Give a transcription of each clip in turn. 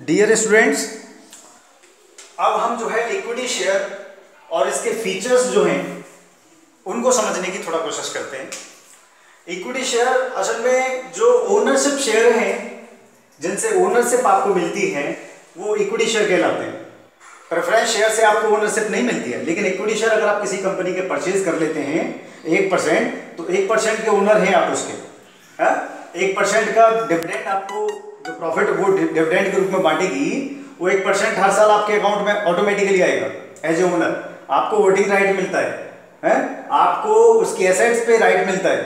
Dear students, अब हम जो है इक्विटी शेयर और इसके फीचर्स जो हैं उनको समझने की थोड़ा कोशिश करते हैं। इक्विटी शेयर असल में जो ओनरशिप शेयर हैं जिनसे ओनरशिप आपको मिलती है वो इक्विटी शेयर कहलाते हैं। प्रेफरेंस शेयर से आपको ओनरशिप नहीं मिलती है, लेकिन इक्विटी शेयर अगर आप किसी कंपनी के परचेज कर लेते हैं 1%, तो 1% के ओनर हैं आप उसके। 1% का डिविडेंड आपको जो प्रॉफिट वो डिविडेंड के रूप में बांटेगी, वो 1% हर साल आपके अकाउंट में ऑटोमेटिकली आएगा। एज ए ओनर आपको वोटिंग राइट मिलता है, आपको उसकी एसेट्स पे राइट मिलता है,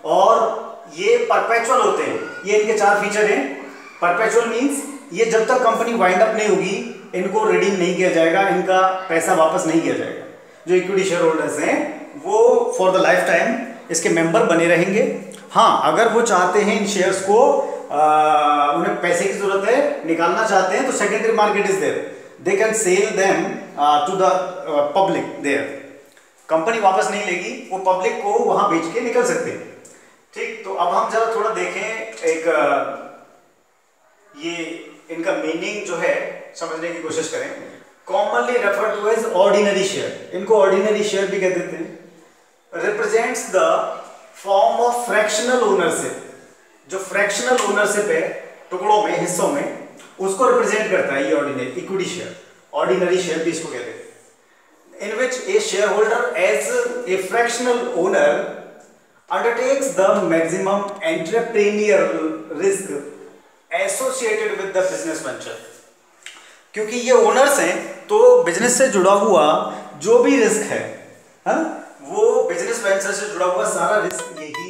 और ये परपेचुअल होते हैं। ये इनके 4 फीचर हैं। परपेचुअल मींस ये जब तक कंपनी वाइंड अप नहीं होगी इनको रिडीम नहीं किया जाएगा, इनका पैसा वापस नहीं किया जाएगा। जो इक्विटी शेयर होल्डर्स हैं वो फॉर द लाइफ टाइम इसके मेंबर बने रहेंगे। हाँ, अगर वो चाहते हैं इन शेयर्स को उन्हें पैसे की जरूरत है, निकालना चाहते हैं, तो secondary market is there, they can sell them to the public there. Company वापस नहीं लेगी, वो पब्लिक को वहां बेच के निकल सकते हैं। ठीक, तो अब हम जरा थोड़ा देखें एक ये इनका मीनिंग जो है समझने की कोशिश करें। Commonly refer to as ordinary share, इनको ऑर्डिनरी शेयर भी कहते थे। Represents the form of fractional ownership, जो फ्रैक्शनल ओनरशिप है टुकड़ों में, हिस्सों में, उसको रिप्रेजेंट करता है ये ordinary equity share. Ordinary share भी इसको कहते हैं। In which a share holder as a fractional owner undertakes the maximum entrepreneurial risk associated with the business venture। क्योंकि ये ओनर्स हैं तो बिजनेस से जुड़ा हुआ जो भी रिस्क है, वो बिजनेस वेंचर से जुड़ा हुआ सारा रिस्क यही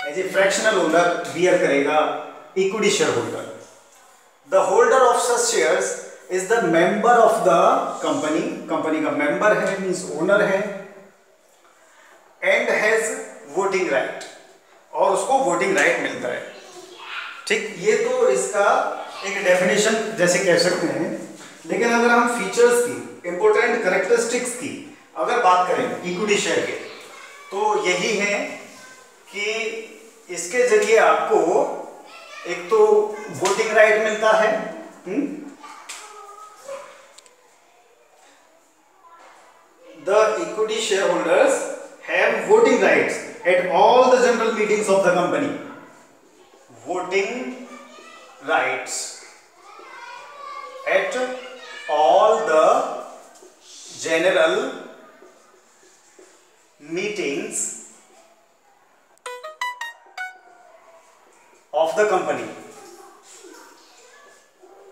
as a fractional owner bear करेगा equity share holder. The holder of such shares is the member of the company, company का मेंबर है मींस ओनर है, एंड हैज वोटिंग राइट, और उसको वोटिंग राइट मिलता है। ठीक, ये तो इसका एक डेफिनेशन जैसे कह सकते हैं। लेकिन अगर हम फीचर्स की, इंपॉर्टेंट कैरेक्टरिस्टिक्स की अगर बात करें इक्विटी शेयर के, तो यही है कि इसके जरिए आपको एक तो वोटिंग राइट मिलता है, the equity share holders have voting rights at all the general meetings of the company। voting rights at all the general meetings of the company।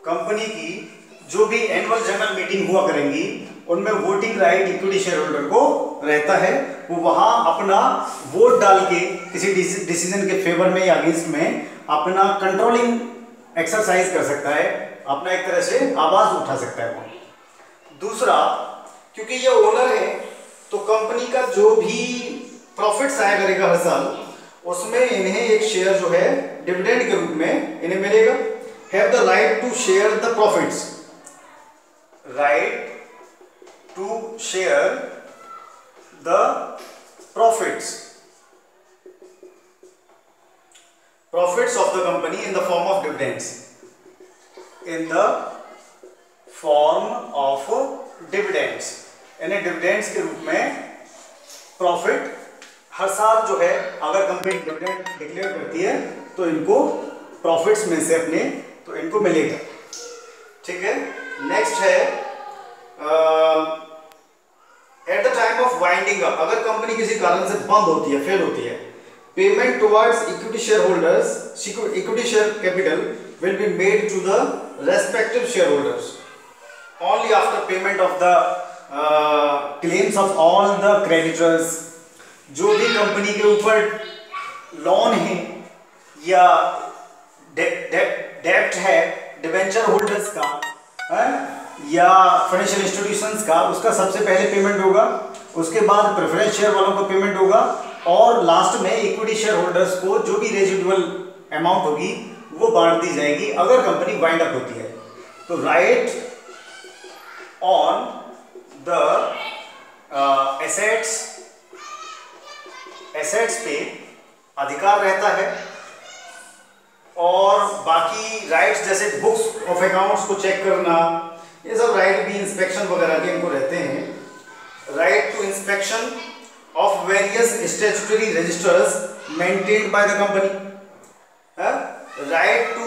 Company की जो भी एनुअल जनरल मीटिंग हुआ करेंगी उनमें voting right equity share holder को रहता है। वो वहां अपना वोट डाल के किसी डिसीजन के फेवर में या अगेंस्ट में अपना कंट्रोलिंग एक्सरसाइज कर सकता है, अपना एक तरह से आवाज उठा सकता है वो। दूसरा, क्योंकि ये ओनर है तो कंपनी का जो भी प्रॉफिट्स आया करेगा हर साल, उसमें इन्हें एक शेयर जो है डिविडेंड के रूप में इन्हें मिलेगा। Have the right to share the profits, right to share the profits of the company in the form of dividends, in the form of dividends। यानी डिविडेंड्स के रूप में प्रॉफिट हर साल जो है अगर कंपनी डिविडेंड डिक्लेयर करती है तो इनको प्रॉफिट्स में से अपने तो इनको मिलेगा। ठीक है, नेक्स्ट है at the time of winding up, अगर कंपनी किसी कारण से बंद होती है, फेल होती है, payment towards equity share holders, equity share capital will be made to the respective share holders only after payment of the claims of all the creditors. जो भी कंपनी के ऊपर लोन है या डेब्ट है डिवेंचर होल्डर्स का या फाइनेंशियल इंस्टीट्यूशंस का, उसका सबसे पहले पेमेंट होगा, उसके बाद प्रेफरेंस शेयर वालों का पेमेंट होगा, और लास्ट में इक्विटी शेयर होल्डर्स को जो भी रेजिडुअल अमाउंट होगी वो बांट दी जाएगी अगर कंपनी वाइंड अप होती है। तो राइट ऑन द एसेट्स पे अधिकार रहता है, और बाकी राइट्स जैसे बुक्स ऑफ अकाउंट्स को चेक करना, ये सब राइट भी इंस्पेक्शन वगैरह के इनको रहते हैं। Right to inspection of various statutory registers maintained by the company. Right to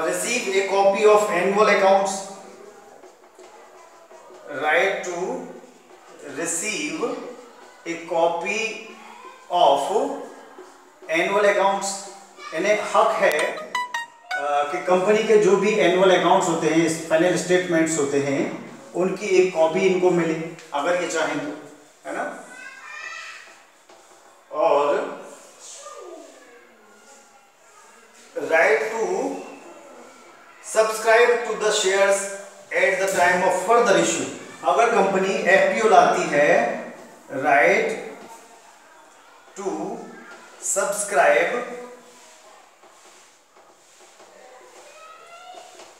receive a copy of annual accounts, right to receive a copy of annual accounts। यानी हक है कि कंपनी के जो भी एनुअल अकाउंट्स होते हैं, फाइनल स्टेटमेंट्स होते हैं, उनकी एक कॉपी इनको मिले अगर ये चाहें तो, है ना। और right to subscribe to the shares at the time of further issue. अगर कंपनी एफपीओ लाती है, right to subscribe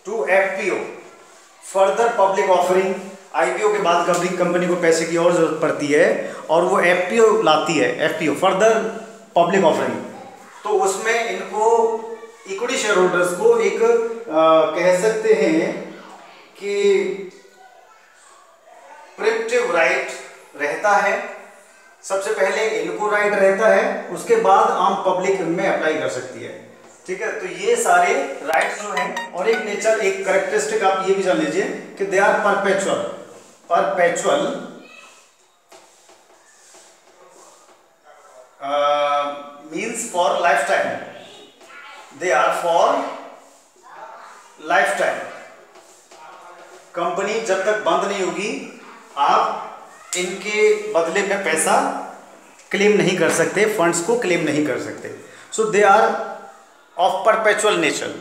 to FPO further public offering. IPO के बाद कंपनी को पैसे की और जरूरत पड़ती है और वो एफपीओ लाती है, एफपीओ फर्दर पब्लिक ऑफरिंग, तो उसमें इनको इक्विटी शेयर होल्डर्स को एक कह सकते हैं कि प्रिम्प्टिव राइट रहता है। सबसे पहले इनको राइट रहता है, उसके बाद आम पब्लिक में अप्लाई कर सकती है, ठीक है। तो ये सारे राइट्स जो हैं, और एक नेचर, एक कैरेक्टरिस्टिक आप ये भी जान लीजिए कि they are perpetual means for life time, they are for life time. Company जब तक बंद नहीं होगी आप इनके बदले में पैसा क्लेम नहीं कर सकते, फंड्स को क्लेम नहीं कर सकते। So they are of perpetual nature.